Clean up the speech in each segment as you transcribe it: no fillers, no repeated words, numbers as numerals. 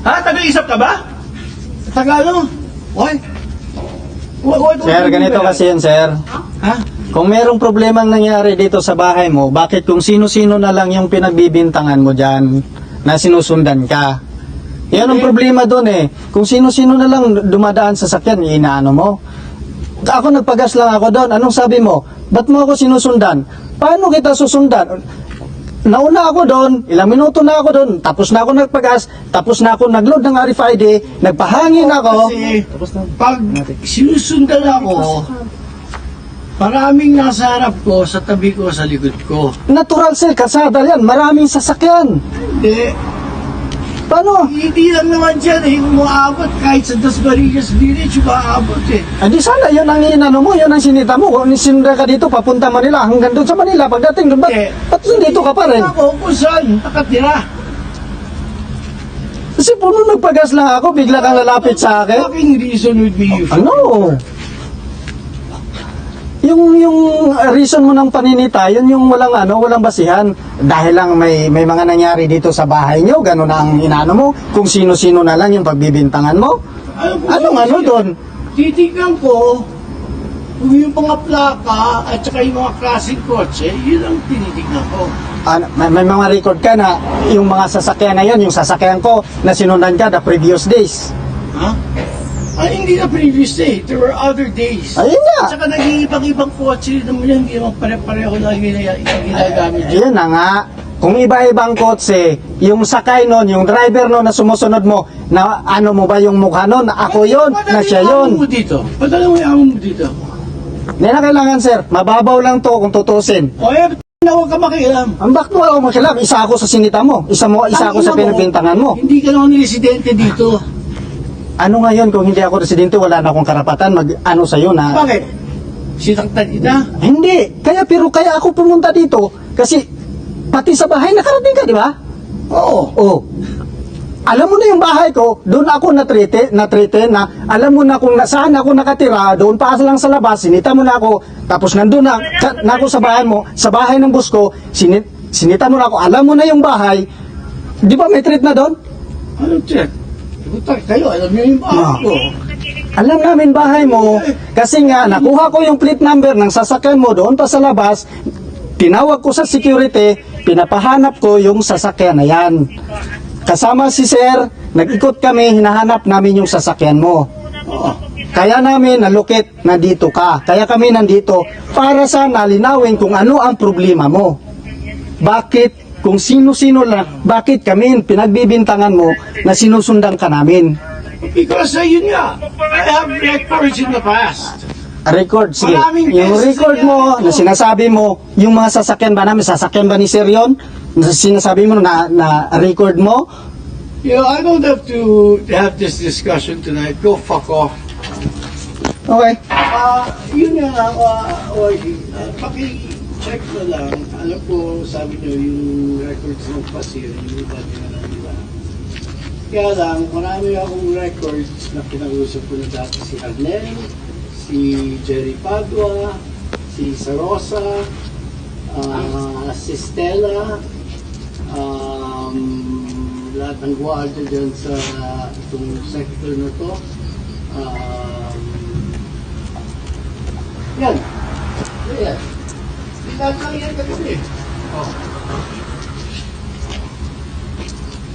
Ha? Taga-isap ka ba? Taga ano? Oy? Sir, ganito kasi yan, sir. Ha? Kung merong problemang nangyari dito sa bahay mo, bakit kung sino-sino na lang yung pinagbibintangan mo dyan na sinusundan ka? Yan ang problema doon eh. Kung sino-sino na lang dumadaan sa sakyan, inaano mo. Ako nagpagas lang ako doon. Anong sabi mo? Ba't mo ako sinusundan? Paano kita susundan? Nauna ako doon, ilang minuto na ako doon, tapos na ako nagpagas, tapos na ako nagload ng RFID, nagpahangin ako. Kasi pag sinusundan ako, maraming nasa harap ko, sa tabi ko, sa likod ko. Natural sir, kalsada yan, maraming sasakyan. Hindi. Paano? Hindi lang naman dyan eh, umaabot kahit sa Dasmariñas Village, umaabot eh. Di sana, yun ang inano mo, yun ang sinita mo. Kung sinunda ka dito, papunta Manila, hanggang doon sa Manila, pagdating doon, ba't dito ka pa rin? Ako kung saan nakatira. Kasi puno nagpagas lang ako, bigla kang lalapit sa akin. Fucking reason would be you. Ano? Yung reason mo ng paninita, yun yung walang basihan. Dahil lang may mga nangyari dito sa bahay nyo, gano'n ang inano mo, kung sino-sino na lang yung pagbibintangan mo. Anong doon? Titignan ko kung yung mga plaka at saka yung mga klaseng kotse, yun ang tinitignan ko. May mga record ka na yung mga sasakyan na yun, yung sasakyan ko na sinundan ka the previous days. Ha? Ay, hindi na previous day. There were other days. Ayun nga. At saka nag-iibang-ibang kotse naman yan, hindi naman pare-pareho na ginagamit. Ayun na nga. Kung iba-ibang kotse, yung sakay nun, yung driver nun na sumusunod mo, na ano mo ba yung mukha nun, na ako yun, na siya yun. Padala mo yung amo mo dito. Hindi na kailangan sir, mababaw lang to kung tutusin. O eh, na huwag ka makialam. Ang bakit mo ako makilam, isa ako sa sinita mo, isa ako sa pinagbintangan mo. Hindi ka naman residente dito. Ano ngayon kung hindi ako residente, wala na akong karapatan mag-ano sa'yo na... Bakit? Sinaktan kita? Hindi, kaya ako pumunta dito, kasi pati sa bahay nakarating ka, di ba? Oo. Oh. Alam mo na yung bahay ko, doon ako natrete na alam mo na kung saan ako nakatira, doon pa lang sa labas, sinita mo na ako, tapos nandun na ako sa bahay mo, sa bahay ng bus ko, sinita mo na ako, alam mo na yung bahay, di ba may treat na doon? Anong check? Kayo, alam niyo yung bahay ko. Alam namin bahay mo, kasi nga nakuha ko yung plate number ng sasakyan mo doon pa sa labas, tinawag ko sa security, pinapahanap ko yung sasakyan na yan. Kasama si sir, nag-ikot kami, hinahanap namin yung sasakyan mo. Kaya namin nalukit na dito ka. Kaya kami nandito para sana linawin kung ano ang problema mo. Bakit, kung sino-sino lang, bakit kami pinagbibintangan mo na sinusundan ka namin? Because yun nga, I have records in the past. Record, sige. Maraming Yung beses record na mo, yan. na sinasabi mo, yung mga sasakyan ba namin, sasakyan ba ni Sir yun? Na sinasabi mo na record mo? You know, I don't have to have this discussion tonight. Go fuck off. Okay. Yun nga, paki-check na lang. Alam ko, sabi nyo, yung records ng pasir, yung iba na lang nila. Kaya lang, marami akong records na pinag-usap ko na dati si Arnel, si Jerry Padua, si Sarosa, si Stella, lahat ng guardia dyan sa itong sector na to. Yan. Yan. Lahat lang yan kagabi. Oh.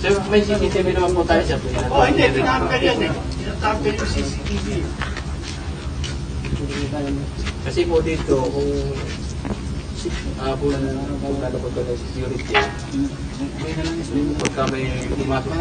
So, may CCTV naman po tayo siya. Oh, hindi. Pinatanggal yan eh. Pinatanggal yung CCTV. Kasi po dito, kung kung lalapag ka ng security, pagka may pumasok